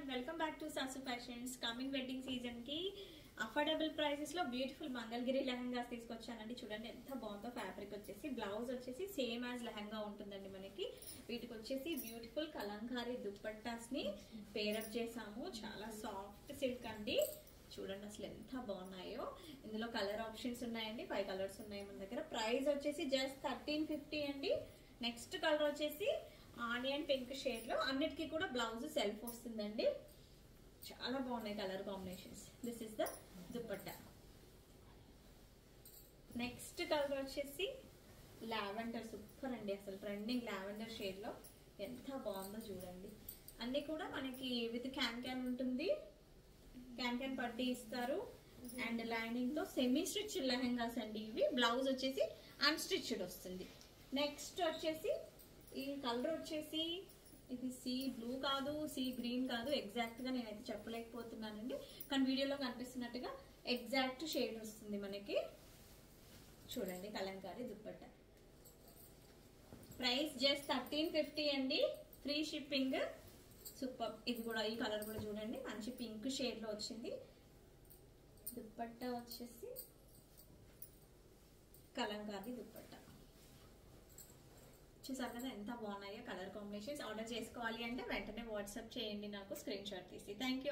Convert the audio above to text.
everyone, welcome back to Sasu Fashions. Coming wedding season ki affordable prices లో beautiful Mangalagiri lehengas తీసుకొచ్చానండి. చూడండి ఎంత బాగుందో. ఫ్యాబ్రిక్ వచ్చేసి బ్లౌజ్ వచ్చేసి సేమ్ యాజ్ లెహంగా ఉంటుందండి మనకి. వీటికి వచ్చేసి బ్యూటిఫుల్ కలంకారీ దుప్పట్టాస్ ని పేరప్ చేసాము. చాలా సాఫ్ట్ సిల్క్ అండి. చూడండి అసలు ఎంత బాగున్నాయో. ఇందులో కలర్ ఆప్షన్స్ ఉన్నాయండి. 5 కలర్స్ ఉన్నాయి మన దగ్గర. ప్రైస్ వచ్చేసి జస్ట్ 1350 అండి. నెక్స్ట్ కలర్ వచ్చేసి ఆనియన్ పింక్ షేడ్ లో, అన్నిటికీ కూడా బ్లౌజ్ సెల్ఫ్ వస్తుందండి. చాలా బాగున్నాయి colour combinations. This is the dupatta. Next colour వచ్చేసి లావెండర్. సూపర్ అండి, అసలు ట్రెండింగ్ లావెండర్ షేడ్ లో ఎంత బాగుందో చూడండి. అన్ని కూడా మనకి విత్ క్యాన్ ఉంటుంది. క్యాన్ పట్టి ఇస్తారు. అండ్ లైనింగ్ తో సెమీ స్టిచ్ లెహంగాస్ అండి ఇవి. బ్లౌజ్ వచ్చేసి అన్స్టిచ్డ్ వస్తుంది. నెక్స్ట్ వచ్చేసి ఈ కలర్ వచ్చేసి ఇది సీ బ్లూ కాదు, సీ గ్రీన్ కాదు. ఎగ్జాక్ట్ గా నేనైతే చెప్పలేకపోతున్నానండి, కానీ వీడియోలో కనిపిస్తున్నట్టుగా ఎగ్జాక్ట్ షేడ్ వస్తుంది మనకి. చూడండి కలంకారీ దుప్పట్టా. ప్రైస్ జస్ట్ 1350 అండి. Free shipping. సూపర్. ఇది కూడా, ఈ కలర్ కూడా చూడండి, మంచి పింక్ షేడ్ లో వచ్చింది. దుప్పట్టా వచ్చేసి కలంకారీ దుప్పట్టా. చూసారు కదా ఎంత బాగున్నాయో కలర్ కాంబినేషన్స్. ఆర్డర్ చేసుకోవాలి అంటే వెంటనే వాట్సాప్ చేయండి నాకు, స్క్రీన్ షాట్ తీసి. Thank you.